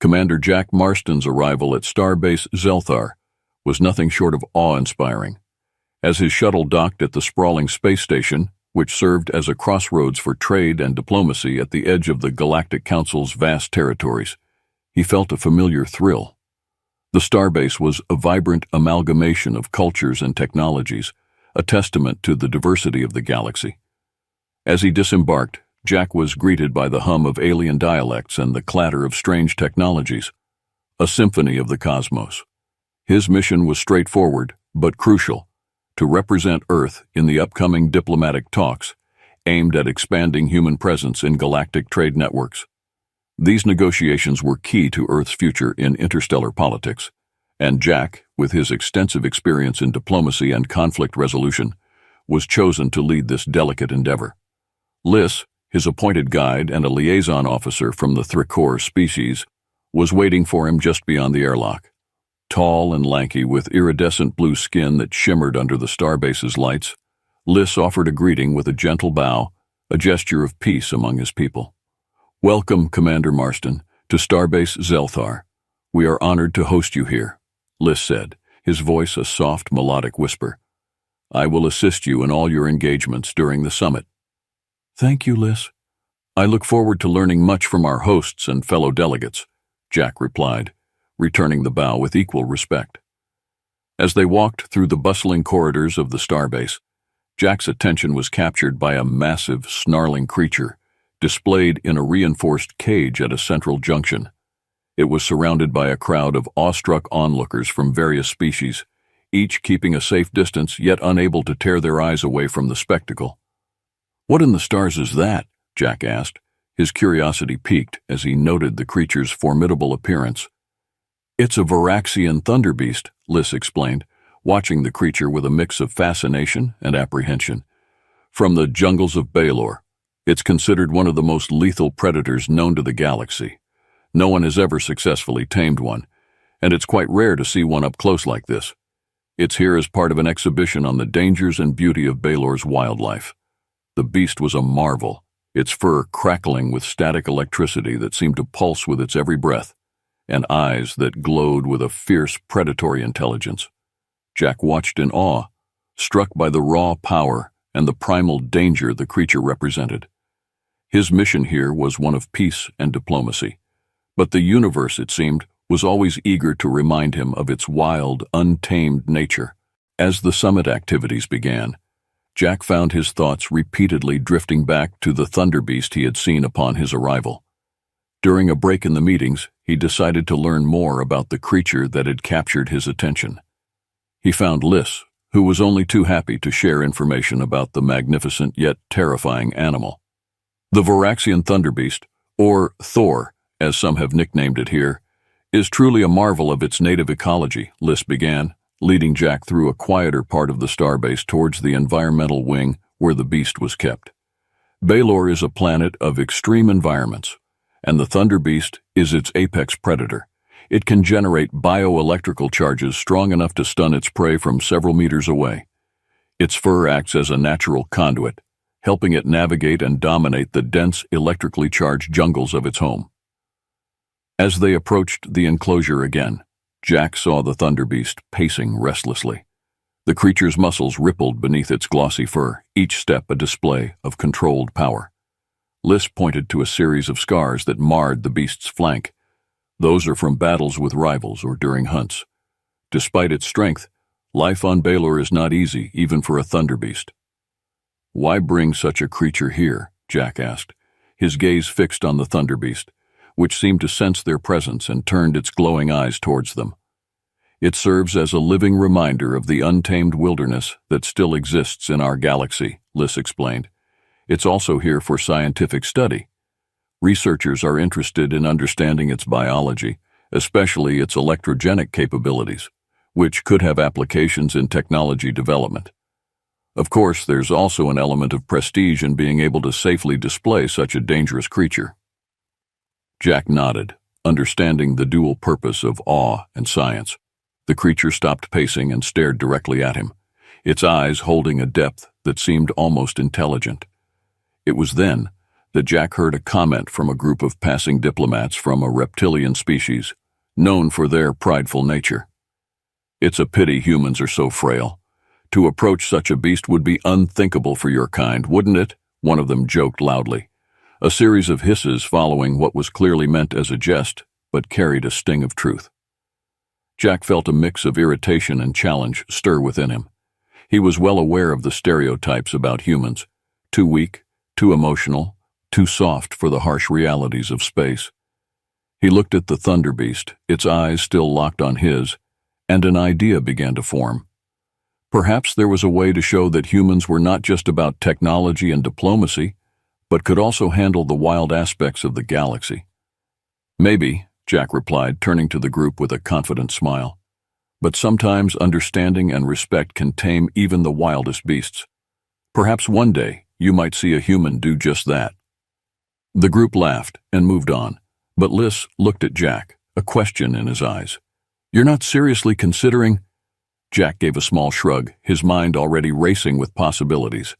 Commander Jack Marston's arrival at Starbase Zelthar was nothing short of awe-inspiring. As his shuttle docked at the sprawling space station, which served as a crossroads for trade and diplomacy at the edge of the Galactic Council's vast territories, he felt a familiar thrill. The starbase was a vibrant amalgamation of cultures and technologies, a testament to the diversity of the galaxy. As he disembarked, Jack was greeted by the hum of alien dialects and the clatter of strange technologies, a symphony of the cosmos. His mission was straightforward, but crucial, to represent Earth in the upcoming diplomatic talks aimed at expanding human presence in galactic trade networks. These negotiations were key to Earth's future in interstellar politics, and Jack, with his extensive experience in diplomacy and conflict resolution, was chosen to lead this delicate endeavor. Lys, his appointed guide and a liaison officer from the Thrikor species, was waiting for him just beyond the airlock. Tall and lanky, with iridescent blue skin that shimmered under the starbase's lights, Lys offered a greeting with a gentle bow, a gesture of peace among his people. "Welcome, Commander Marston, to Starbase Zelthar. We are honored to host you here," Lys said, his voice a soft, melodic whisper. "I will assist you in all your engagements during the summit." "Thank you, Lys. I look forward to learning much from our hosts and fellow delegates," Jack replied, returning the bow with equal respect. As they walked through the bustling corridors of the starbase, Jack's attention was captured by a massive, snarling creature displayed in a reinforced cage at a central junction. It was surrounded by a crowd of awestruck onlookers from various species, each keeping a safe distance yet unable to tear their eyes away from the spectacle. "What in the stars is that?" Jack asked, his curiosity piqued as he noted the creature's formidable appearance. "It's a Varaxian thunderbeast," Lys explained, watching the creature with a mix of fascination and apprehension. "From the jungles of Baelor, it's considered one of the most lethal predators known to the galaxy. No one has ever successfully tamed one, and it's quite rare to see one up close like this. It's here as part of an exhibition on the dangers and beauty of Baelor's wildlife." The beast was a marvel, its fur crackling with static electricity that seemed to pulse with its every breath, and eyes that glowed with a fierce predatory intelligence. Jack watched in awe, struck by the raw power and the primal danger the creature represented. His mission here was one of peace and diplomacy, but the universe, it seemed, was always eager to remind him of its wild, untamed nature. As the summit activities began, Jack found his thoughts repeatedly drifting back to the thunderbeast he had seen upon his arrival. During a break in the meetings, he decided to learn more about the creature that had captured his attention. He found Lys, who was only too happy to share information about the magnificent yet terrifying animal. The Varaxian thunderbeast, or Thor, as some have nicknamed it here, is truly a marvel of its native ecology, Lys began, leading Jack through a quieter part of the starbase towards the environmental wing where the beast was kept. Baelor is a planet of extreme environments, and the thunderbeast is its apex predator. It can generate bioelectrical charges strong enough to stun its prey from several meters away. Its fur acts as a natural conduit, helping it navigate and dominate the dense, electrically charged jungles of its home. As they approached the enclosure again, Jack saw the thunderbeast pacing restlessly. The creature's muscles rippled beneath its glossy fur, each step a display of controlled power. Lys pointed to a series of scars that marred the beast's flank. Those are from battles with rivals or during hunts. Despite its strength, life on Baelor is not easy, even for a thunderbeast. "Why bring such a creature here?" Jack asked, his gaze fixed on the thunderbeast, which seemed to sense their presence and turned its glowing eyes towards them. "It serves as a living reminder of the untamed wilderness that still exists in our galaxy," Lys explained. "It's also here for scientific study. Researchers are interested in understanding its biology, especially its electrogenic capabilities, which could have applications in technology development. Of course, there's also an element of prestige in being able to safely display such a dangerous creature." Jack nodded, understanding the dual purpose of awe and science. The creature stopped pacing and stared directly at him, its eyes holding a depth that seemed almost intelligent. It was then that Jack heard a comment from a group of passing diplomats from a reptilian species, known for their prideful nature. "It's a pity humans are so frail. To approach such a beast would be unthinkable for your kind, wouldn't it?" one of them joked loudly, a series of hisses following what was clearly meant as a jest, but carried a sting of truth. Jack felt a mix of irritation and challenge stir within him. He was well aware of the stereotypes about humans: too weak, too emotional, too soft for the harsh realities of space. He looked at the Thunder Beast, its eyes still locked on his, and an idea began to form. Perhaps there was a way to show that humans were not just about technology and diplomacy, but could also handle the wild aspects of the galaxy. "Maybe," Jack replied, turning to the group with a confident smile. "But sometimes understanding and respect can tame even the wildest beasts. Perhaps one day you might see a human do just that." The group laughed and moved on, but Liss looked at Jack, a question in his eyes. "You're not seriously considering—" Jack gave a small shrug, his mind already racing with possibilities.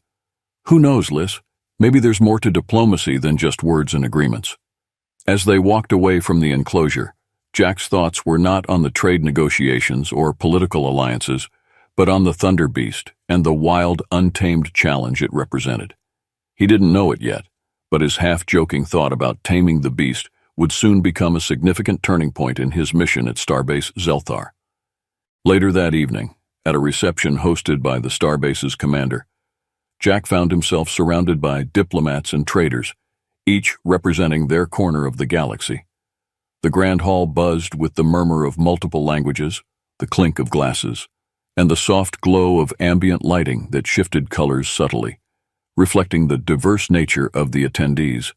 "Who knows, Liss? Maybe there's more to diplomacy than just words and agreements." As they walked away from the enclosure, Jack's thoughts were not on the trade negotiations or political alliances, but on the Thunder Beast and the wild, untamed challenge it represented. He didn't know it yet, but his half-joking thought about taming the beast would soon become a significant turning point in his mission at Starbase Zelthar. Later that evening, at a reception hosted by the Starbase's commander, Jack found himself surrounded by diplomats and traders, each representing their corner of the galaxy. The grand hall buzzed with the murmur of multiple languages, the clink of glasses, and the soft glow of ambient lighting that shifted colors subtly, reflecting the diverse nature of the attendees.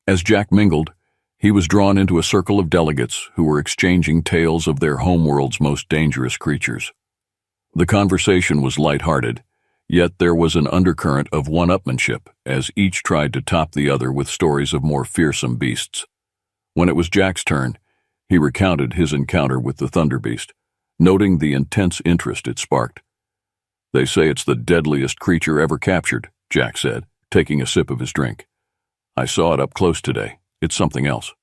As Jack mingled, he was drawn into a circle of delegates who were exchanging tales of their homeworld's most dangerous creatures. The conversation was light-hearted, yet there was an undercurrent of one-upmanship as each tried to top the other with stories of more fearsome beasts. When it was Jack's turn, he recounted his encounter with the Thunder Beast, noting the intense interest it sparked. "They say it's the deadliest creature ever captured," Jack said, taking a sip of his drink. "I saw it up close today. It's something else."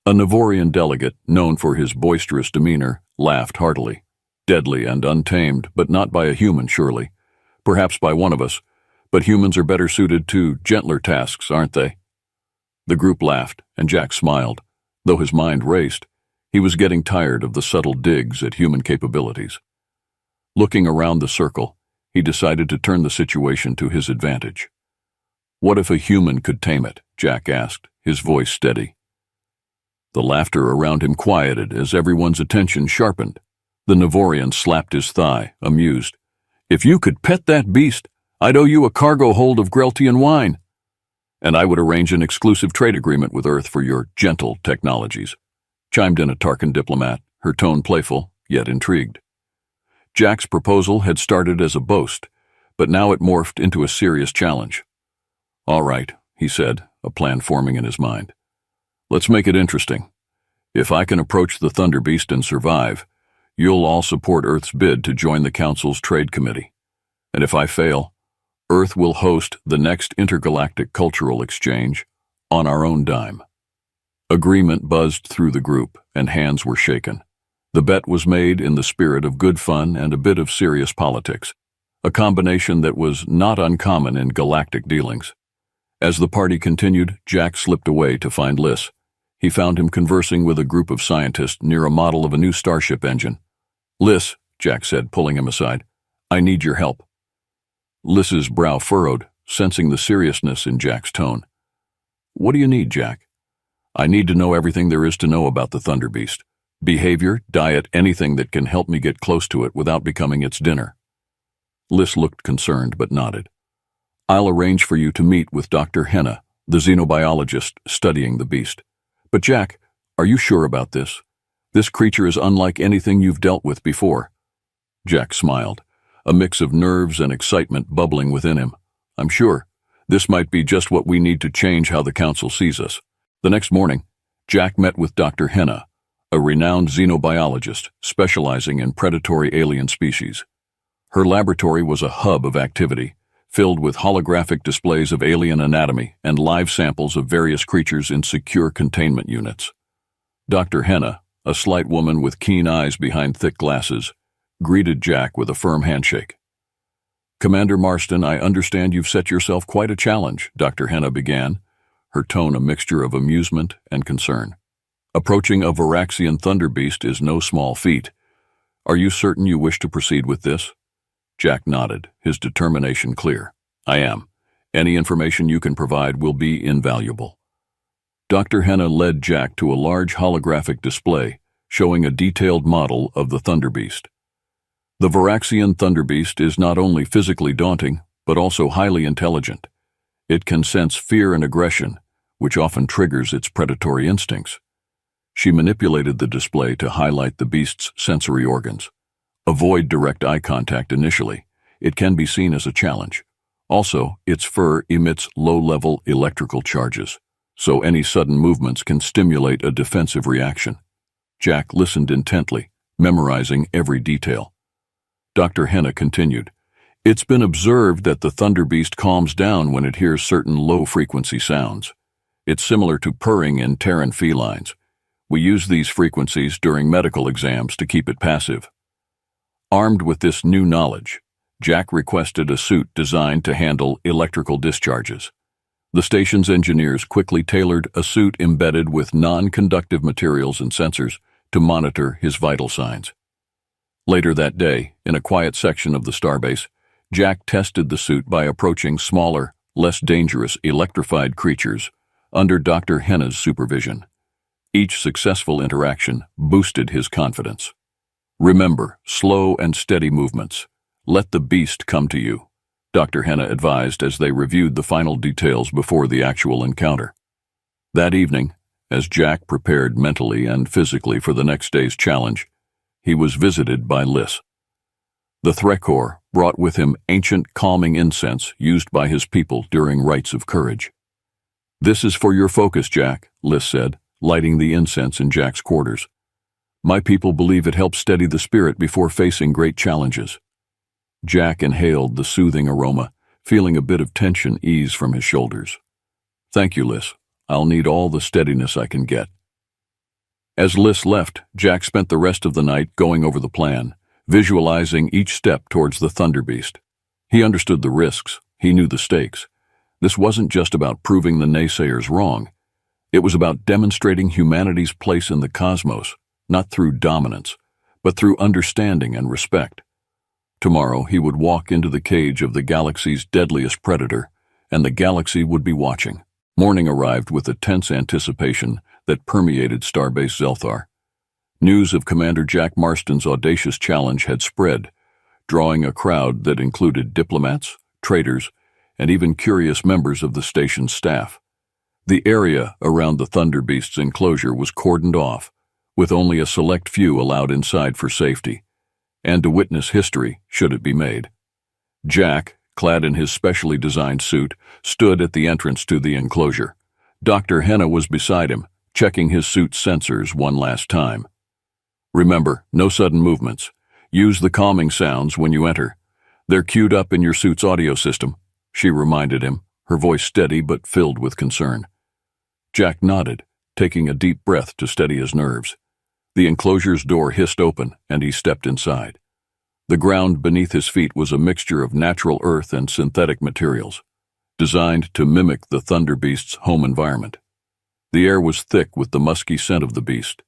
A Navorian delegate, known for his boisterous demeanor, laughed heartily. "Deadly and untamed, but not by a human, surely. Perhaps by one of us, but humans are better suited to gentler tasks, aren't they?" The group laughed, and Jack smiled. Though his mind raced, he was getting tired of the subtle digs at human capabilities. Looking around the circle, he decided to turn the situation to his advantage. "What if a human could tame it?" Jack asked, his voice steady. The laughter around him quieted as everyone's attention sharpened. The Navorian slapped his thigh, amused. "If you could pet that beast, I'd owe you a cargo hold of Greltian wine. And I would arrange an exclusive trade agreement with Earth for your gentle technologies," chimed in a Tarkin diplomat, her tone playful, yet intrigued. Jack's proposal had started as a boast, but now it morphed into a serious challenge. "All right," he said, a plan forming in his mind. "Let's make it interesting. If I can approach the Thunder Beast and survive, you'll all support Earth's bid to join the Council's Trade Committee. And if I fail, Earth will host the next intergalactic cultural exchange on our own dime." Agreement buzzed through the group, and hands were shaken. The bet was made in the spirit of good fun and a bit of serious politics, a combination that was not uncommon in galactic dealings. As the party continued, Jack slipped away to find Liss. He found him conversing with a group of scientists near a model of a new starship engine. "Liss," Jack said, pulling him aside, "I need your help." Liss's brow furrowed, sensing the seriousness in Jack's tone. "What do you need, Jack?" "I need to know everything there is to know about the Thunder Beast. Behavior, diet, anything that can help me get close to it without becoming its dinner." Liss looked concerned but nodded. "I'll arrange for you to meet with Dr. Henna, the xenobiologist studying the beast. But Jack, are you sure about this? This creature is unlike anything you've dealt with before." Jack smiled, a mix of nerves and excitement bubbling within him. "I'm sure. This might be just what we need to change how the Council sees us." The next morning, Jack met with Dr. Henna, a renowned xenobiologist specializing in predatory alien species. Her laboratory was a hub of activity, filled with holographic displays of alien anatomy and live samples of various creatures in secure containment units. Dr. Henna, a slight woman with keen eyes behind thick glasses, greeted Jack with a firm handshake. "Commander Marston, I understand you've set yourself quite a challenge," Dr. Henna began, her tone a mixture of amusement and concern. "Approaching a Varaxian thunderbeast is no small feat. Are you certain you wish to proceed with this?" Jack nodded, his determination clear. "I am. Any information you can provide will be invaluable." Dr. Henna led Jack to a large holographic display showing a detailed model of the thunderbeast. The Varaxian thunderbeast is not only physically daunting, but also highly intelligent. It can sense fear and aggression, which often triggers its predatory instincts. She manipulated the display to highlight the beast's sensory organs. Avoid direct eye contact initially. It can be seen as a challenge. Also, its fur emits low-level electrical charges, so any sudden movements can stimulate a defensive reaction. Jack listened intently, memorizing every detail. Dr. Henna continued, "It's been observed that the thunderbeast calms down when it hears certain low-frequency sounds. It's similar to purring in Terran felines. We use these frequencies during medical exams to keep it passive." Armed with this new knowledge, Jack requested a suit designed to handle electrical discharges. The station's engineers quickly tailored a suit embedded with non-conductive materials and sensors to monitor his vital signs. Later that day, in a quiet section of the starbase, Jack tested the suit by approaching smaller, less dangerous electrified creatures under Dr. Henna's supervision. Each successful interaction boosted his confidence. "Remember, slow and steady movements. Let the beast come to you," Dr. Henna advised as they reviewed the final details before the actual encounter. That evening, as Jack prepared mentally and physically for the next day's challenge, he was visited by Liss. The Threkor brought with him ancient calming incense used by his people during rites of courage. "This is for your focus, Jack," Liss said, lighting the incense in Jack's quarters. "My people believe it helps steady the spirit before facing great challenges." Jack inhaled the soothing aroma, feeling a bit of tension ease from his shoulders. "Thank you, Liss. I'll need all the steadiness I can get." As Liss left, Jack spent the rest of the night going over the plan, visualizing each step towards the thunderbeast. He understood the risks, he knew the stakes. This wasn't just about proving the naysayers wrong. It was about demonstrating humanity's place in the cosmos, not through dominance, but through understanding and respect. Tomorrow he would walk into the cage of the galaxy's deadliest predator, and the galaxy would be watching. Morning arrived with a tense anticipation that permeated Starbase Zelthar. News of Commander Jack Marston's audacious challenge had spread, drawing a crowd that included diplomats, traders, and even curious members of the station's staff. The area around the thunderbeast's enclosure was cordoned off, with only a select few allowed inside for safety, and to witness history should it be made. Jack, clad in his specially designed suit, stood at the entrance to the enclosure. Dr. Henna was beside him, checking his suit's sensors one last time. "Remember, no sudden movements. Use the calming sounds when you enter. They're queued up in your suit's audio system," she reminded him, her voice steady but filled with concern. Jack nodded, taking a deep breath to steady his nerves. The enclosure's door hissed open, and he stepped inside. The ground beneath his feet was a mixture of natural earth and synthetic materials, designed to mimic the thunderbeast's home environment. The air was thick with the musky scent of the beast,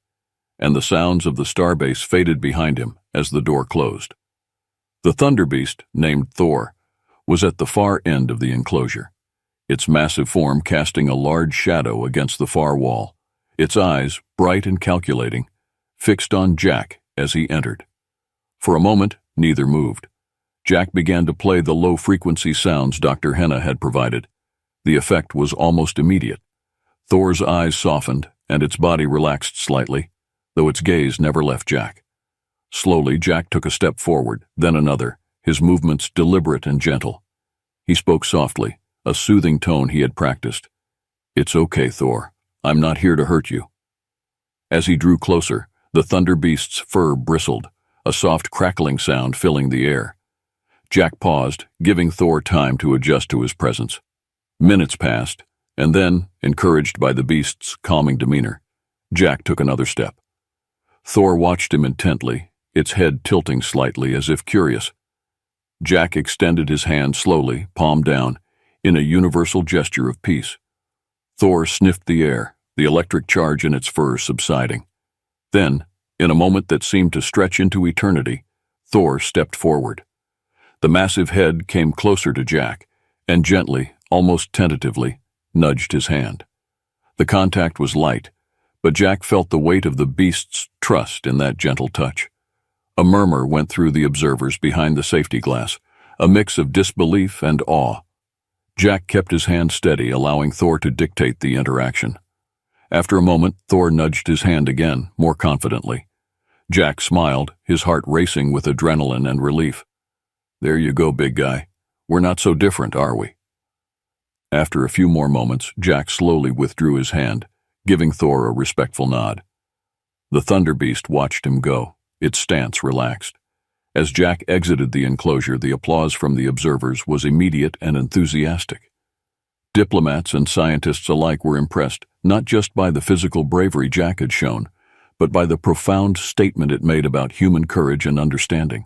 and the sounds of the starbase faded behind him as the door closed. The thunderbeast, named Thor, was at the far end of the enclosure, its massive form casting a large shadow against the far wall, its eyes, bright and calculating, fixed on Jack as he entered. For a moment, neither moved. Jack began to play the low-frequency sounds Dr. Henna had provided. The effect was almost immediate. Thor's eyes softened, and its body relaxed slightly, though its gaze never left Jack. Slowly, Jack took a step forward, then another, his movements deliberate and gentle. He spoke softly, a soothing tone he had practiced. "It's okay, Thor. I'm not here to hurt you." As he drew closer, the thunderbeast's fur bristled, a soft crackling sound filling the air. Jack paused, giving Thor time to adjust to his presence. Minutes passed, and then, encouraged by the beast's calming demeanor, Jack took another step. Thor watched him intently, its head tilting slightly as if curious. Jack extended his hand slowly, palm down, in a universal gesture of peace. Thor sniffed the air, the electric charge in its fur subsiding. Then, in a moment that seemed to stretch into eternity, Thor stepped forward. The massive head came closer to Jack, and gently, almost tentatively, nudged his hand. The contact was light, but Jack felt the weight of the beast's trust in that gentle touch. A murmur went through the observers behind the safety glass, a mix of disbelief and awe. Jack kept his hand steady, allowing Thor to dictate the interaction. After a moment, Thor nudged his hand again, more confidently. Jack smiled, his heart racing with adrenaline and relief. "There you go, big guy. We're not so different, are we?" After a few more moments, Jack slowly withdrew his hand, giving Thor a respectful nod. The Thunder Beast watched him go, its stance relaxed. As Jack exited the enclosure, the applause from the observers was immediate and enthusiastic. Diplomats and scientists alike were impressed, not just by the physical bravery Jack had shown, but by the profound statement it made about human courage and understanding.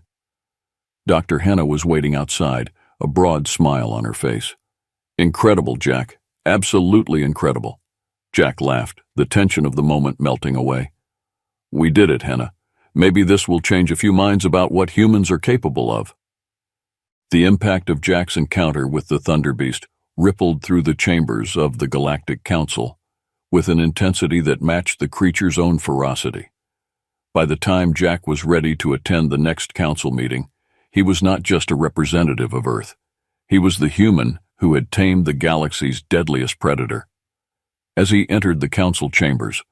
Dr. Henna was waiting outside, a broad smile on her face. "Incredible, Jack. Absolutely incredible." Jack laughed, the tension of the moment melting away. "We did it, Henna. Maybe this will change a few minds about what humans are capable of." The impact of Jack's encounter with the Thunder Beast rippled through the chambers of the Galactic Council, with an intensity that matched the creature's own ferocity. By the time Jack was ready to attend the next council meeting, he was not just a representative of Earth. He was the human who had tamed the galaxy's deadliest predator. As he entered the council chambers,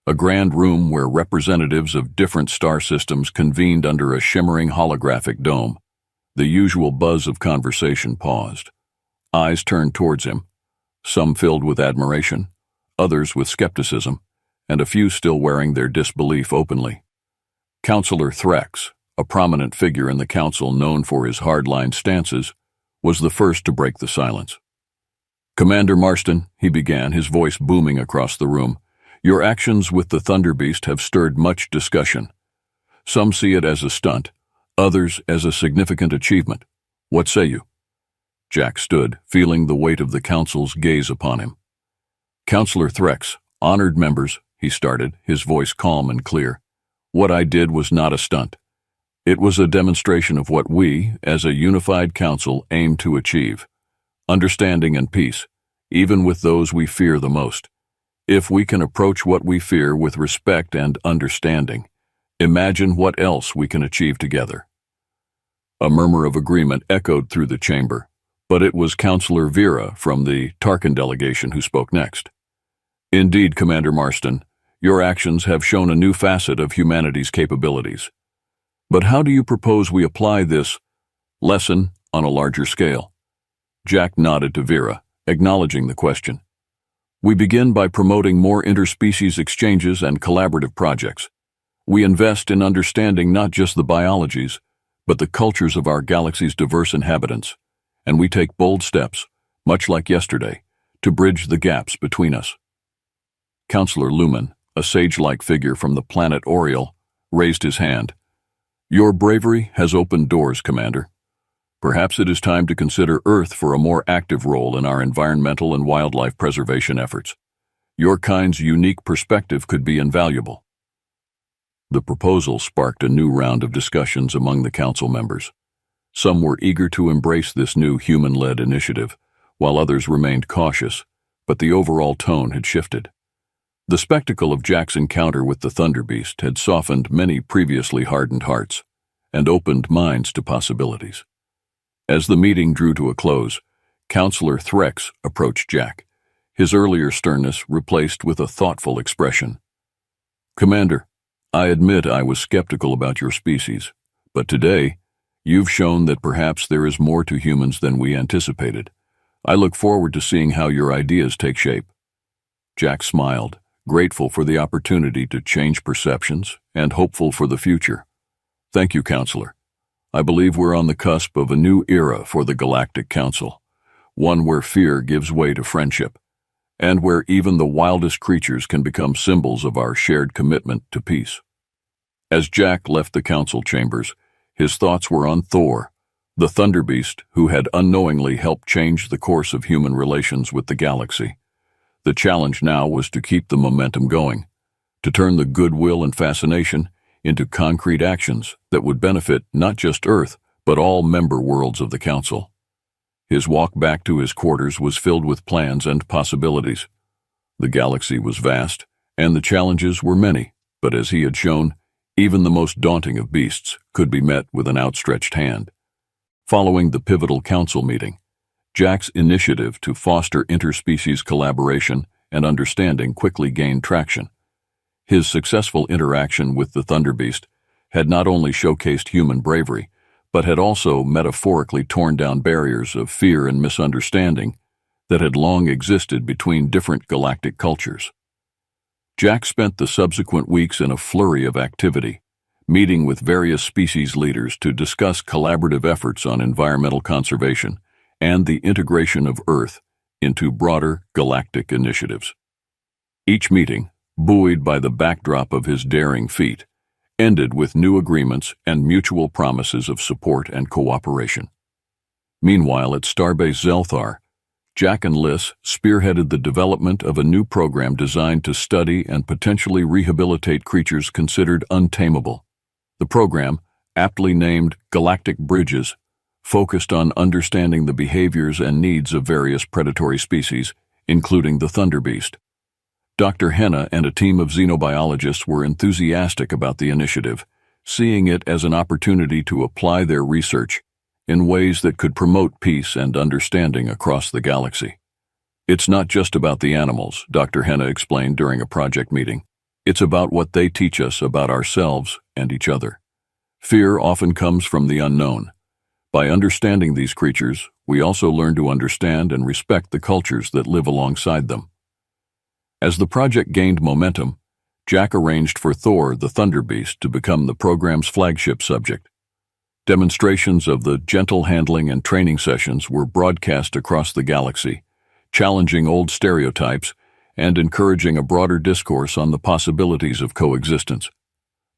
a grand room where representatives of different star systems convened under a shimmering holographic dome, the usual buzz of conversation paused. Eyes turned towards him, some filled with admiration, others with skepticism, and a few still wearing their disbelief openly. Councillor Threx, a prominent figure in the council known for his hardline stances, was the first to break the silence. "Commander Marston," he began, his voice booming across the room, "your actions with the Thunder Beast have stirred much discussion. Some see it as a stunt, others as a significant achievement. What say you?" Jack stood, feeling the weight of the council's gaze upon him. "Councillor Threx, honored members," he started, his voice calm and clear. "What I did was not a stunt. It was a demonstration of what we, as a unified council, aim to achieve. Understanding and peace, even with those we fear the most. If we can approach what we fear with respect and understanding, imagine what else we can achieve together." A murmur of agreement echoed through the chamber, but it was Councillor Vera from the Tarkin delegation who spoke next. "Indeed, Commander Marston, your actions have shown a new facet of humanity's capabilities. But how do you propose we apply this lesson on a larger scale?" Jack nodded to Vera, acknowledging the question. "We begin by promoting more interspecies exchanges and collaborative projects. We invest in understanding not just the biologies, but the cultures of our galaxy's diverse inhabitants, and we take bold steps, much like yesterday, to bridge the gaps between us." Councillor Lumen, a sage-like figure from the planet Oriel, raised his hand. "Your bravery has opened doors, Commander. Perhaps it is time to consider Earth for a more active role in our environmental and wildlife preservation efforts. Your kind's unique perspective could be invaluable." The proposal sparked a new round of discussions among the council members. Some were eager to embrace this new human-led initiative, while others remained cautious, but the overall tone had shifted. The spectacle of Jack's encounter with the Thunder Beast had softened many previously hardened hearts and opened minds to possibilities. As the meeting drew to a close, Councillor Threx approached Jack, his earlier sternness replaced with a thoughtful expression. "Commander, I admit I was skeptical about your species, but today, you've shown that perhaps there is more to humans than we anticipated. I look forward to seeing how your ideas take shape." Jack smiled, grateful for the opportunity to change perceptions and hopeful for the future. "Thank you, Counselor. I believe we're on the cusp of a new era for the Galactic Council, one where fear gives way to friendship, and where even the wildest creatures can become symbols of our shared commitment to peace. As Jack left the council chambers, his thoughts were on Thor, the Thunder Beast who had unknowingly helped change the course of human relations with the galaxy. The challenge now was to keep the momentum going, to turn the goodwill and fascination into concrete actions that would benefit not just Earth, but all member worlds of the Council. His walk back to his quarters was filled with plans and possibilities. The galaxy was vast, and the challenges were many, but as he had shown, even the most daunting of beasts could be met with an outstretched hand. Following the pivotal council meeting, Jack's initiative to foster interspecies collaboration and understanding quickly gained traction. His successful interaction with the Thunder Beast had not only showcased human bravery, but had also metaphorically torn down barriers of fear and misunderstanding that had long existed between different galactic cultures. Jack spent the subsequent weeks in a flurry of activity, meeting with various species leaders to discuss collaborative efforts on environmental conservation and the integration of Earth into broader galactic initiatives. Each meeting, buoyed by the backdrop of his daring feat, ended with new agreements and mutual promises of support and cooperation. Meanwhile, at Starbase Zelthar, Jack and Liz spearheaded the development of a new program designed to study and potentially rehabilitate creatures considered untamable. The program, aptly named Galactic Bridges, focused on understanding the behaviors and needs of various predatory species, including the Thunder Beast. Dr. Henna and a team of xenobiologists were enthusiastic about the initiative, seeing it as an opportunity to apply their research in ways that could promote peace and understanding across the galaxy. It's not just about the animals, Dr. Henna explained during a project meeting. It's about what they teach us about ourselves and each other. Fear often comes from the unknown. By understanding these creatures, we also learn to understand and respect the cultures that live alongside them. As the project gained momentum, Jack arranged for Thor, the Thunder Beast, to become the program's flagship subject. Demonstrations of the gentle handling and training sessions were broadcast across the galaxy, challenging old stereotypes and encouraging a broader discourse on the possibilities of coexistence.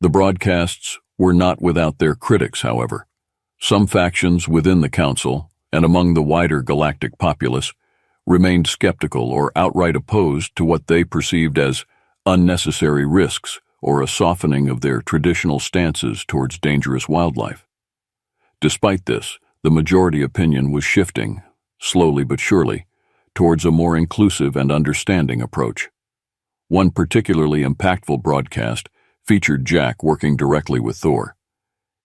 The broadcasts were not without their critics, however. Some factions within the Council, and among the wider galactic populace, remained skeptical or outright opposed to what they perceived as unnecessary risks or a softening of their traditional stances towards dangerous wildlife. Despite this, the majority opinion was shifting, slowly but surely, towards a more inclusive and understanding approach. One particularly impactful broadcast featured Jack working directly with Thor.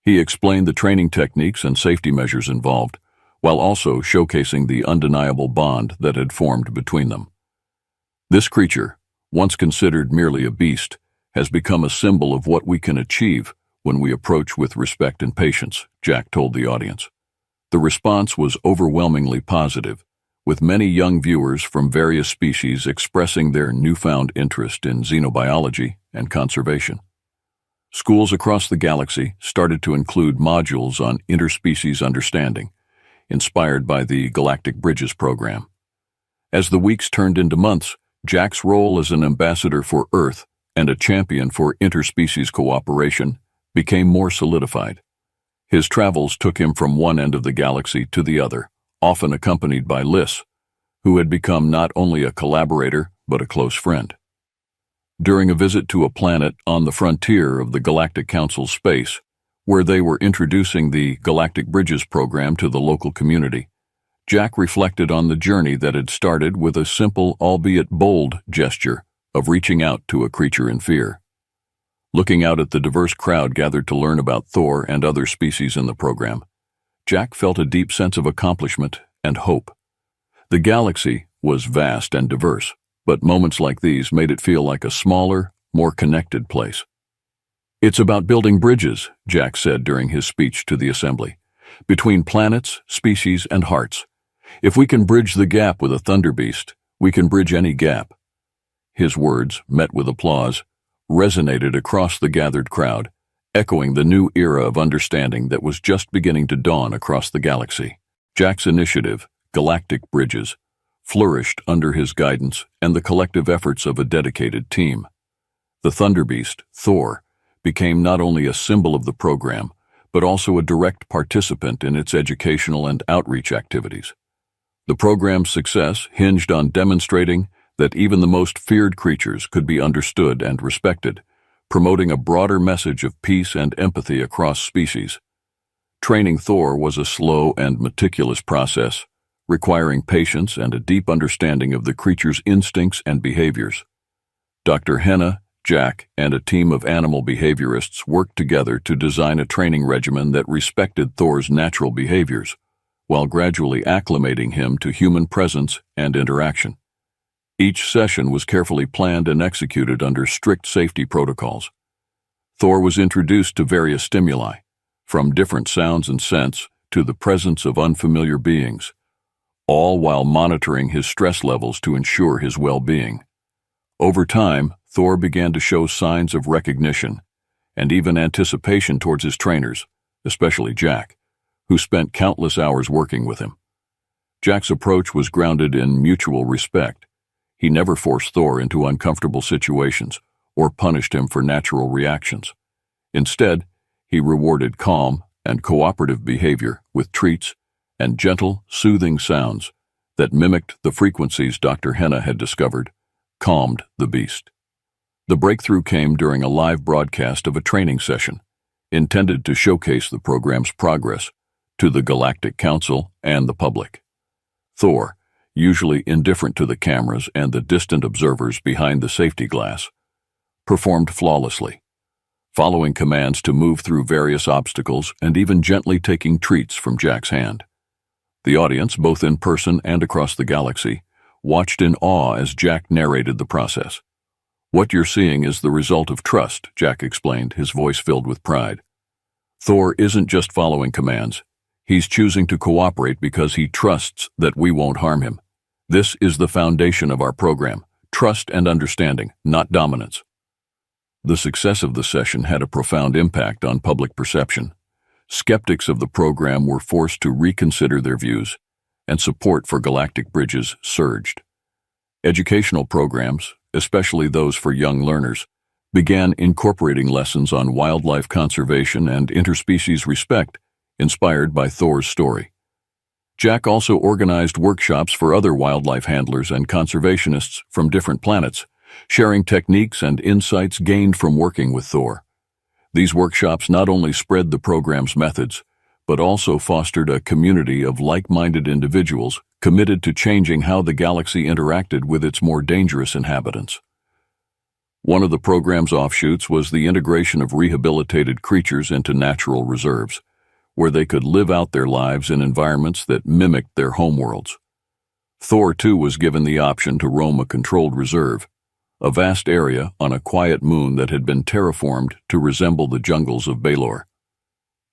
He explained the training techniques and safety measures involved, while also showcasing the undeniable bond that had formed between them. This creature, once considered merely a beast, has become a symbol of what we can achieve when we approach with respect and patience, Jack told the audience. The response was overwhelmingly positive, with many young viewers from various species expressing their newfound interest in xenobiology and conservation. Schools across the galaxy started to include modules on interspecies understanding, inspired by the Galactic Bridges program. As the weeks turned into months, Jack's role as an ambassador for Earth and a champion for interspecies cooperation became more solidified. His travels took him from one end of the galaxy to the other, often accompanied by Liz, who had become not only a collaborator but a close friend. During a visit to a planet on the frontier of the Galactic Council's space, where they were introducing the Galactic Bridges program to the local community, Jack reflected on the journey that had started with a simple, albeit bold, gesture of reaching out to a creature in fear. Looking out at the diverse crowd gathered to learn about Thor and other species in the program, Jack felt a deep sense of accomplishment and hope. The galaxy was vast and diverse, but moments like these made it feel like a smaller, more connected place. "It's about building bridges," Jack said during his speech to the assembly, "between planets, species, and hearts. If we can bridge the gap with a Thunder Beast, we can bridge any gap." His words, met with applause, resonated across the gathered crowd, echoing the new era of understanding that was just beginning to dawn across the galaxy. Jack's initiative, Galactic Bridges, flourished under his guidance and the collective efforts of a dedicated team. The Thunderbeast, Thor, became not only a symbol of the program, but also a direct participant in its educational and outreach activities. The program's success hinged on demonstrating that even the most feared creatures could be understood and respected, promoting a broader message of peace and empathy across species. Training Thor was a slow and meticulous process, requiring patience and a deep understanding of the creature's instincts and behaviors. Dr. Henna, Jack, and a team of animal behaviorists worked together to design a training regimen that respected Thor's natural behaviors, while gradually acclimating him to human presence and interaction. Each session was carefully planned and executed under strict safety protocols. Thor was introduced to various stimuli, from different sounds and scents to the presence of unfamiliar beings, all while monitoring his stress levels to ensure his well-being. Over time, Thor began to show signs of recognition and even anticipation towards his trainers, especially Jack, who spent countless hours working with him. Jack's approach was grounded in mutual respect. He never forced Thor into uncomfortable situations or punished him for natural reactions. Instead, he rewarded calm and cooperative behavior with treats and gentle, soothing sounds that mimicked the frequencies Dr. Henna had discovered, calmed the beast. The breakthrough came during a live broadcast of a training session, intended to showcase the program's progress to the Galactic Council and the public. Thor, usually indifferent to the cameras and the distant observers behind the safety glass, performed flawlessly, following commands to move through various obstacles and even gently taking treats from Jack's hand. The audience, both in person and across the galaxy, watched in awe as Jack narrated the process. "What you're seeing is the result of trust," Jack explained, his voice filled with pride. "Thor isn't just following commands. He's choosing to cooperate because he trusts that we won't harm him. This is the foundation of our program, trust and understanding, not dominance." The success of the session had a profound impact on public perception. Skeptics of the program were forced to reconsider their views, and support for Galactic Bridges surged. Educational programs, especially those for young learners, began incorporating lessons on wildlife conservation and interspecies respect, inspired by Thor's story. Jack also organized workshops for other wildlife handlers and conservationists from different planets, sharing techniques and insights gained from working with Thor. These workshops not only spread the program's methods, but also fostered a community of like-minded individuals committed to changing how the galaxy interacted with its more dangerous inhabitants. One of the program's offshoots was the integration of rehabilitated creatures into natural reserves, where they could live out their lives in environments that mimicked their homeworlds. Thor, too, was given the option to roam a controlled reserve, a vast area on a quiet moon that had been terraformed to resemble the jungles of Baelor.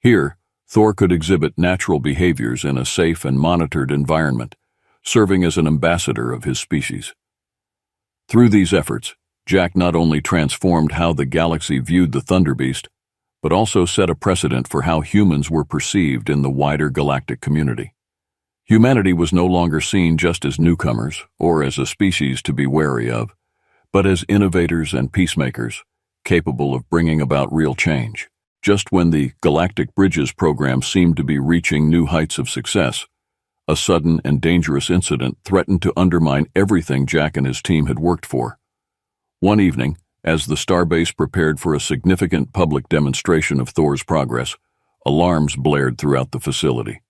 Here, Thor could exhibit natural behaviors in a safe and monitored environment, serving as an ambassador of his species. Through these efforts, Jack not only transformed how the galaxy viewed the Thunderbeast, but also set a precedent for how humans were perceived in the wider galactic community. Humanity was no longer seen just as newcomers or as a species to be wary of, but as innovators and peacemakers, capable of bringing about real change. Just when the Galactic Bridges program seemed to be reaching new heights of success, a sudden and dangerous incident threatened to undermine everything Jack and his team had worked for. One evening, as the starbase prepared for a significant public demonstration of Thor's progress, alarms blared throughout the facility.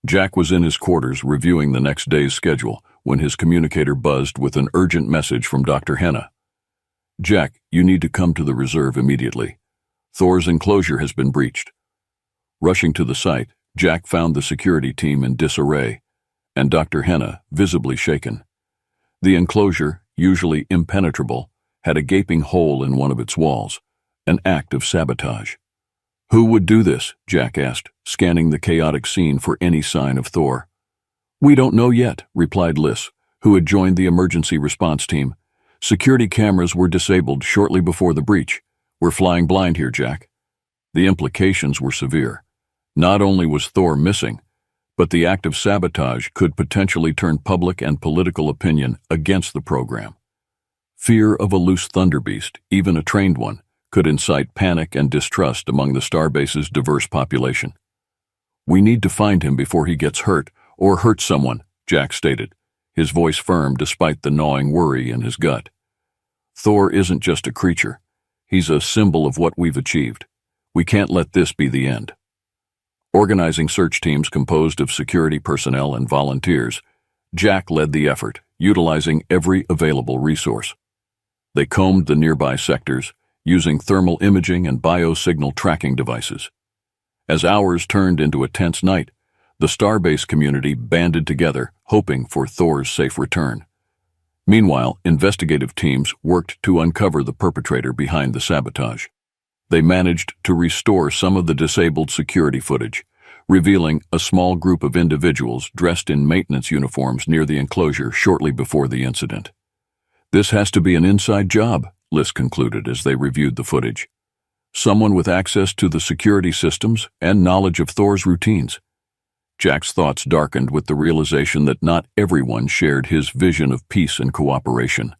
Jack was in his quarters reviewing the next day's schedule when his communicator buzzed with an urgent message from Dr. Henna. "Jack, you need to come to the reserve immediately. Thor's enclosure has been breached." Rushing to the site, Jack found the security team in disarray, and Dr. Henna visibly shaken. The enclosure, usually impenetrable, had a gaping hole in one of its walls, an act of sabotage. "Who would do this?" Jack asked, scanning the chaotic scene for any sign of Thor. "We don't know yet," replied Liz, who had joined the emergency response team. "Security cameras were disabled shortly before the breach. We're flying blind here, Jack." The implications were severe. Not only was Thor missing, but the act of sabotage could potentially turn public and political opinion against the program. Fear of a loose thunderbeast, even a trained one, could incite panic and distrust among the starbase's diverse population. "We need to find him before he gets hurt, or hurts someone," Jack stated, his voice firm despite the gnawing worry in his gut. "Thor isn't just a creature. He's a symbol of what we've achieved. We can't let this be the end." Organizing search teams composed of security personnel and volunteers, Jack led the effort, utilizing every available resource. They combed the nearby sectors, using thermal imaging and biosignal tracking devices. As hours turned into a tense night, the starbase community banded together, hoping for Thor's safe return. Meanwhile, investigative teams worked to uncover the perpetrator behind the sabotage. They managed to restore some of the disabled security footage, revealing a small group of individuals dressed in maintenance uniforms near the enclosure shortly before the incident. "This has to be an inside job," Liz concluded as they reviewed the footage. "Someone with access to the security systems and knowledge of Thor's routines." Jack's thoughts darkened with the realization that not everyone shared his vision of peace and cooperation.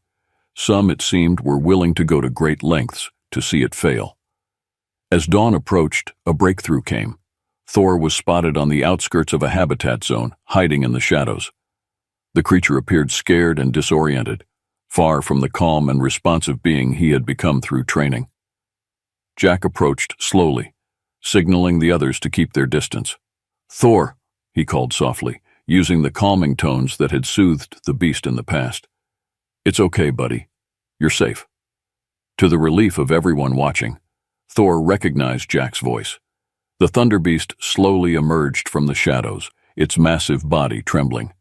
Some, it seemed, were willing to go to great lengths to see it fail. As dawn approached, a breakthrough came. Thor was spotted on the outskirts of a habitat zone, hiding in the shadows. The creature appeared scared and disoriented, far from the calm and responsive being he had become through training. Jack approached slowly, signaling the others to keep their distance. "Thor," he called softly, using the calming tones that had soothed the beast in the past. "It's okay, buddy. You're safe." To the relief of everyone watching, Thor recognized Jack's voice. The Thunder Beast slowly emerged from the shadows, its massive body trembling.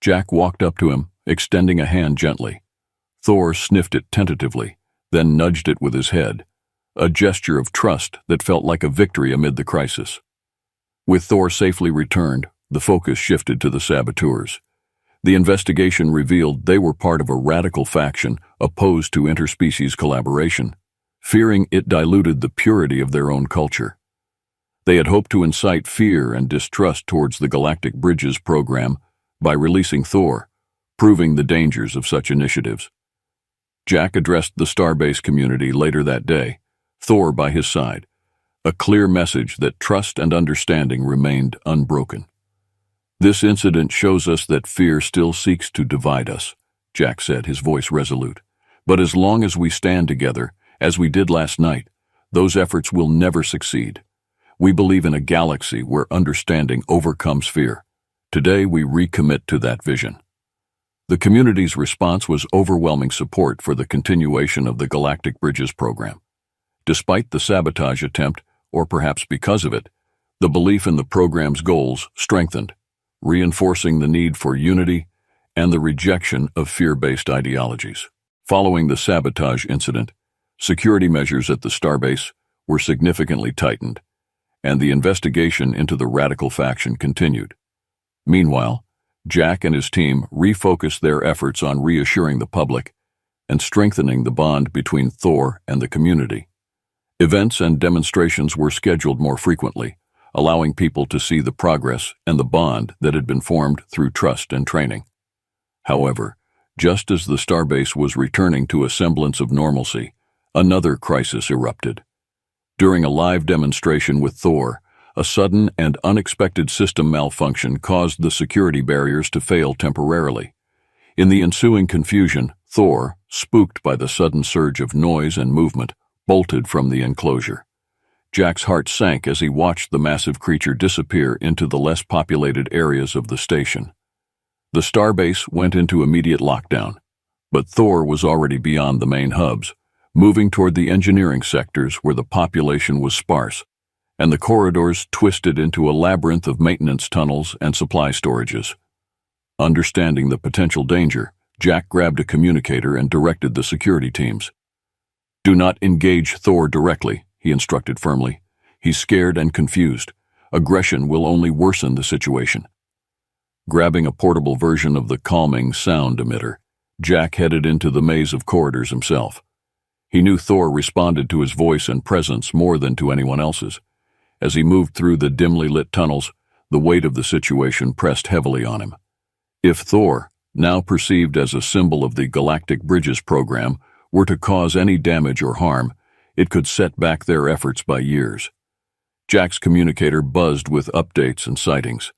Jack walked up to him, extending a hand gently. Thor sniffed it tentatively, then nudged it with his head, a gesture of trust that felt like a victory amid the crisis. With Thor safely returned, the focus shifted to the saboteurs. The investigation revealed they were part of a radical faction opposed to interspecies collaboration, fearing it diluted the purity of their own culture. They had hoped to incite fear and distrust towards the Galactic Bridges program by releasing Thor, proving the dangers of such initiatives. Jack addressed the starbase community later that day, Thor by his side, a clear message that trust and understanding remained unbroken. "This incident shows us that fear still seeks to divide us," Jack said, his voice resolute. "But as long as we stand together, as we did last night, those efforts will never succeed. We believe in a galaxy where understanding overcomes fear. Today we recommit to that vision." The community's response was overwhelming support for the continuation of the Galactic Bridges program. Despite the sabotage attempt, or perhaps because of it, the belief in the program's goals strengthened, reinforcing the need for unity and the rejection of fear-based ideologies. Following the sabotage incident, security measures at the starbase were significantly tightened, and the investigation into the radical faction continued. Meanwhile, Jack and his team refocused their efforts on reassuring the public and strengthening the bond between Thor and the community. Events and demonstrations were scheduled more frequently, allowing people to see the progress and the bond that had been formed through trust and training. However, just as the starbase was returning to a semblance of normalcy, another crisis erupted. During a live demonstration with Thor, a sudden and unexpected system malfunction caused the security barriers to fail temporarily. In the ensuing confusion, Thor, spooked by the sudden surge of noise and movement, bolted from the enclosure. Jack's heart sank as he watched the massive creature disappear into the less populated areas of the station. The starbase went into immediate lockdown, but Thor was already beyond the main hubs, moving toward the engineering sectors where the population was sparse, and the corridors twisted into a labyrinth of maintenance tunnels and supply storages. Understanding the potential danger, Jack grabbed a communicator and directed the security teams. "Do not engage Thor directly," he instructed firmly. "He's scared and confused. Aggression will only worsen the situation." Grabbing a portable version of the calming sound emitter, Jack headed into the maze of corridors himself. He knew Thor responded to his voice and presence more than to anyone else's. As he moved through the dimly lit tunnels, the weight of the situation pressed heavily on him. If Thor, now perceived as a symbol of the Galactic Bridges program, were to cause any damage or harm, it could set back their efforts by years. Jack's communicator buzzed with updates and sightings.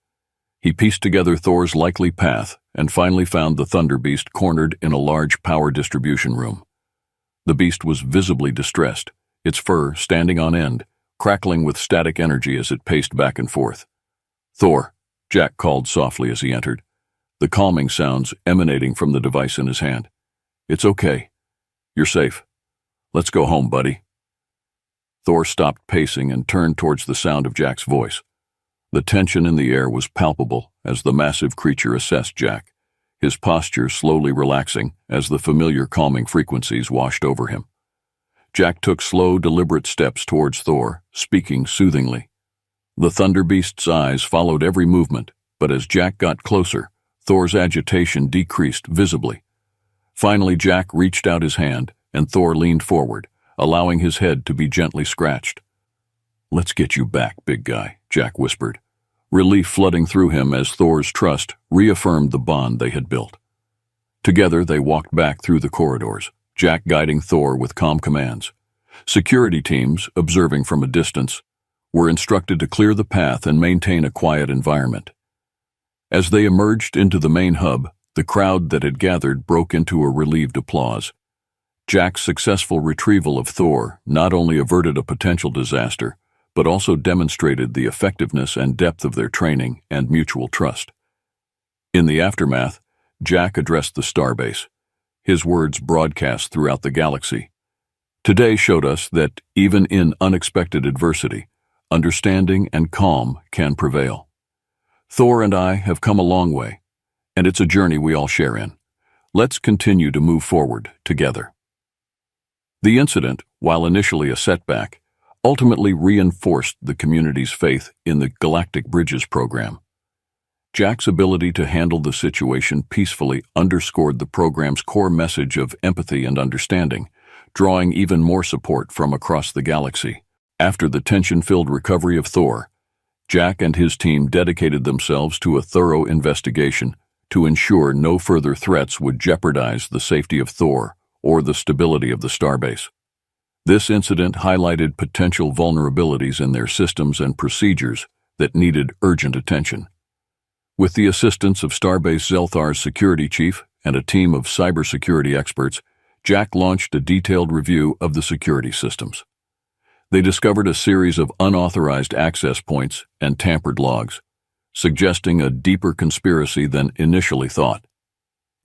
He pieced together Thor's likely path and finally found the Thunder Beast cornered in a large power distribution room. The beast was visibly distressed, its fur standing on end, crackling with static energy as it paced back and forth. "Thor," Jack called softly as he entered, the calming sounds emanating from the device in his hand. "It's okay. You're safe. Let's go home, buddy." Thor stopped pacing and turned towards the sound of Jack's voice. The tension in the air was palpable as the massive creature assessed Jack, his posture slowly relaxing as the familiar calming frequencies washed over him. Jack took slow, deliberate steps towards Thor, speaking soothingly. The Thunder Beast's eyes followed every movement, but as Jack got closer, Thor's agitation decreased visibly. Finally, Jack reached out his hand, and Thor leaned forward, allowing his head to be gently scratched. "Let's get you back, big guy," Jack whispered, relief flooding through him as Thor's trust reaffirmed the bond they had built. Together, they walked back through the corridors, Jack guiding Thor with calm commands. Security teams, observing from a distance, were instructed to clear the path and maintain a quiet environment. As they emerged into the main hub, the crowd that had gathered broke into a relieved applause. Jack's successful retrieval of Thor not only averted a potential disaster, but also demonstrated the effectiveness and depth of their training and mutual trust. In the aftermath, Jack addressed the starbase, his words broadcast throughout the galaxy. "Today showed us that, even in unexpected adversity, understanding and calm can prevail. Thor and I have come a long way, and it's a journey we all share in. Let's continue to move forward together." The incident, while initially a setback, ultimately reinforced the community's faith in the Galactic Bridges program. Jack's ability to handle the situation peacefully underscored the program's core message of empathy and understanding, drawing even more support from across the galaxy. After the tension-filled recovery of Thor, Jack and his team dedicated themselves to a thorough investigation to ensure no further threats would jeopardize the safety of Thor or the stability of the starbase. This incident highlighted potential vulnerabilities in their systems and procedures that needed urgent attention. With the assistance of Starbase Zelthar's security chief and a team of cybersecurity experts, Jack launched a detailed review of the security systems. They discovered a series of unauthorized access points and tampered logs, suggesting a deeper conspiracy than initially thought.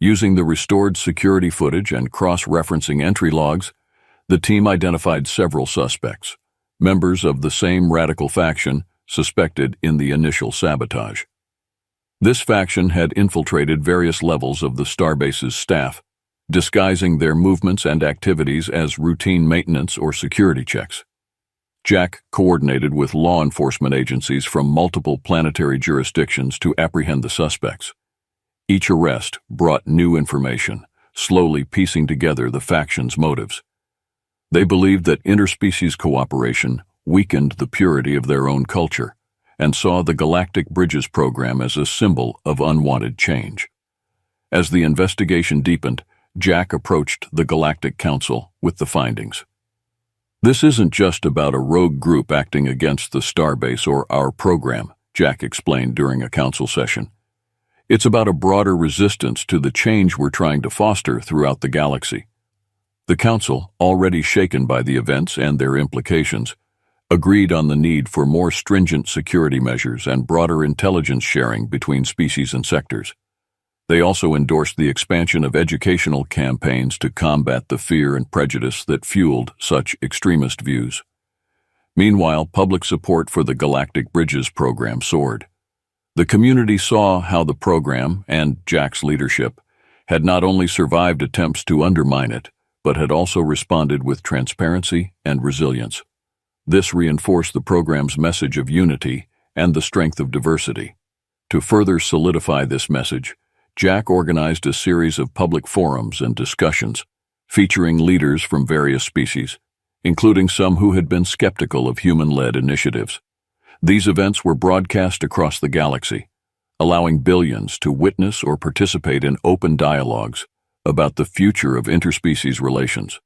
Using the restored security footage and cross-referencing entry logs, the team identified several suspects, members of the same radical faction suspected in the initial sabotage. This faction had infiltrated various levels of the Starbase's staff, disguising their movements and activities as routine maintenance or security checks. Jack coordinated with law enforcement agencies from multiple planetary jurisdictions to apprehend the suspects. Each arrest brought new information, slowly piecing together the faction's motives. They believed that interspecies cooperation weakened the purity of their own culture and saw the Galactic Bridges program as a symbol of unwanted change. As the investigation deepened, Jack approached the Galactic Council with the findings. "This isn't just about a rogue group acting against the Starbase or our program," Jack explained during a council session. "It's about a broader resistance to the change we're trying to foster throughout the galaxy." The council, already shaken by the events and their implications, agreed on the need for more stringent security measures and broader intelligence sharing between species and sectors. They also endorsed the expansion of educational campaigns to combat the fear and prejudice that fueled such extremist views. Meanwhile, public support for the Galactic Bridges program soared. The community saw how the program, and Jack's leadership, had not only survived attempts to undermine it, but had also responded with transparency and resilience. This reinforced the program's message of unity and the strength of diversity. To further solidify this message, Jack organized a series of public forums and discussions, featuring leaders from various species, including some who had been skeptical of human-led initiatives. These events were broadcast across the galaxy, allowing billions to witness or participate in open dialogues about the future of interspecies relations.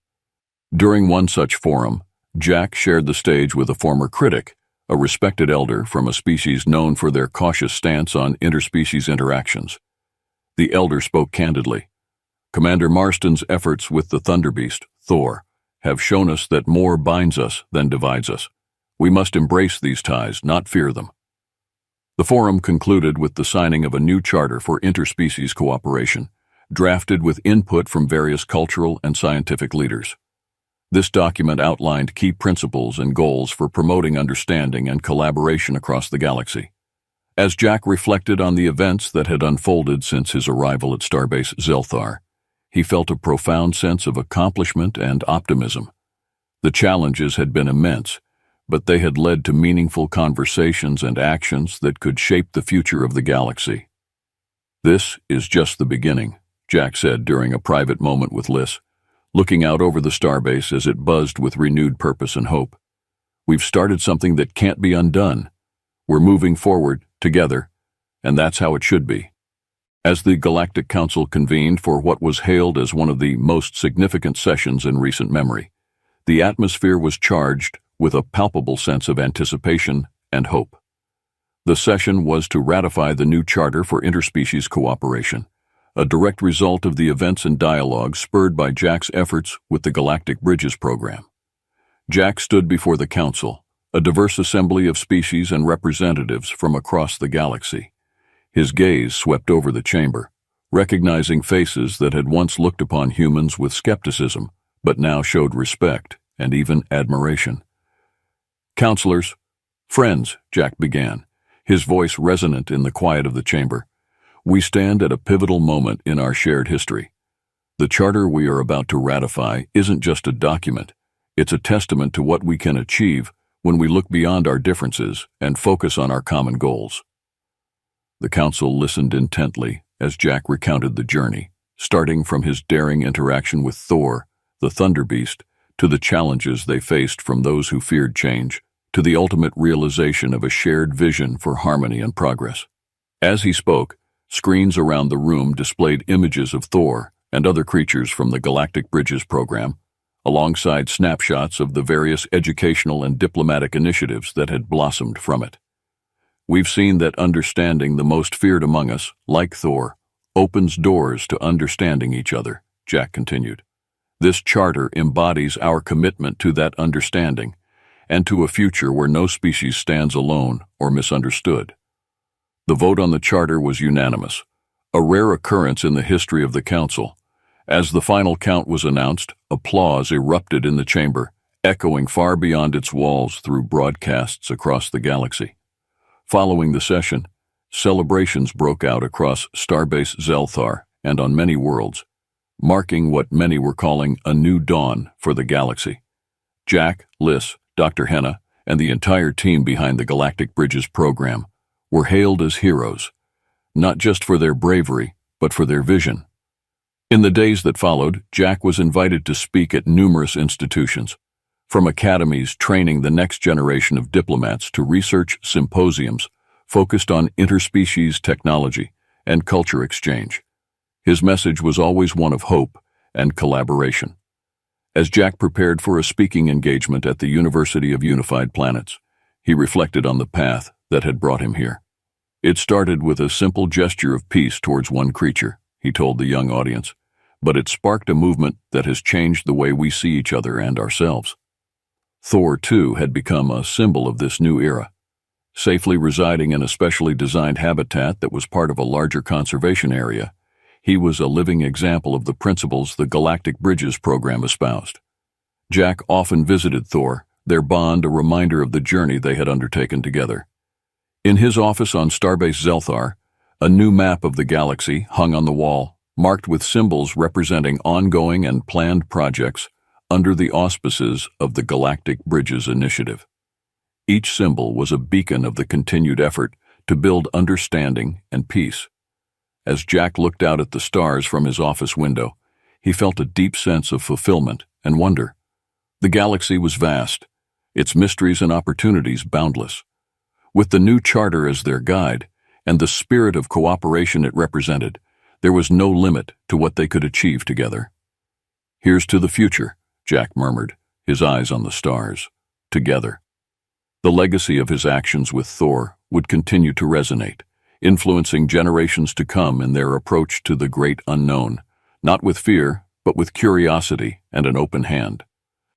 During one such forum, Jack shared the stage with a former critic, a respected elder from a species known for their cautious stance on interspecies interactions. The elder spoke candidly. "Commander Marston's efforts with the Thunderbeast, Thor, have shown us that more binds us than divides us. We must embrace these ties, not fear them." The forum concluded with the signing of a new charter for interspecies cooperation, drafted with input from various cultural and scientific leaders. This document outlined key principles and goals for promoting understanding and collaboration across the galaxy. As Jack reflected on the events that had unfolded since his arrival at Starbase Zelthar, he felt a profound sense of accomplishment and optimism. The challenges had been immense, but they had led to meaningful conversations and actions that could shape the future of the galaxy. "This is just the beginning," Jack said during a private moment with Liz, looking out over the starbase as it buzzed with renewed purpose and hope. "We've started something that can't be undone. We're moving forward, together, and that's how it should be." As the Galactic Council convened for what was hailed as one of the most significant sessions in recent memory, the atmosphere was charged with a palpable sense of anticipation and hope. The session was to ratify the new Charter for Interspecies Cooperation, a direct result of the events and dialogue spurred by Jack's efforts with the Galactic Bridges program. Jack stood before the Council, a diverse assembly of species and representatives from across the galaxy. His gaze swept over the chamber, recognizing faces that had once looked upon humans with skepticism, but now showed respect and even admiration. "Counselors, friends," Jack began, his voice resonant in the quiet of the chamber, "we stand at a pivotal moment in our shared history. The charter we are about to ratify isn't just a document, it's a testament to what we can achieve when we look beyond our differences and focus on our common goals." The council listened intently as Jack recounted the journey, starting from his daring interaction with Thor, the Thunderbeast, to the challenges they faced from those who feared change, to the ultimate realization of a shared vision for harmony and progress. As he spoke, screens around the room displayed images of Thor and other creatures from the Galactic Bridges program, alongside snapshots of the various educational and diplomatic initiatives that had blossomed from it. "We've seen that understanding the most feared among us, like Thor, opens doors to understanding each other," Jack continued. "This charter embodies our commitment to that understanding and to a future where no species stands alone or misunderstood." The vote on the charter was unanimous, a rare occurrence in the history of the Council. As the final count was announced, applause erupted in the chamber, echoing far beyond its walls through broadcasts across the galaxy. Following the session, celebrations broke out across Starbase Zelthar and on many worlds, marking what many were calling a new dawn for the galaxy. Jack, Liz, Dr. Henna, and the entire team behind the Galactic Bridges program were hailed as heroes, not just for their bravery, but for their vision. In the days that followed, Jack was invited to speak at numerous institutions, from academies training the next generation of diplomats to research symposiums focused on interspecies technology and culture exchange. His message was always one of hope and collaboration. As Jack prepared for a speaking engagement at the University of Unified Planets, he reflected on the path that had brought him here. "It started with a simple gesture of peace towards one creature," he told the young audience, "but it sparked a movement that has changed the way we see each other and ourselves." Thor, too, had become a symbol of this new era. Safely residing in a specially designed habitat that was part of a larger conservation area, he was a living example of the principles the Galactic Bridges program espoused. Jack often visited Thor, their bond a reminder of the journey they had undertaken together. In his office on Starbase Zelthar, a new map of the galaxy hung on the wall, marked with symbols representing ongoing and planned projects under the auspices of the Galactic Bridges Initiative. Each symbol was a beacon of the continued effort to build understanding and peace. As Jack looked out at the stars from his office window, he felt a deep sense of fulfillment and wonder. The galaxy was vast, its mysteries and opportunities boundless. With the new charter as their guide, and the spirit of cooperation it represented, there was no limit to what they could achieve together. "Here's to the future," Jack murmured, his eyes on the stars. Together. The legacy of his actions with Thor would continue to resonate, influencing generations to come in their approach to the great unknown, not with fear, but with curiosity and an open hand.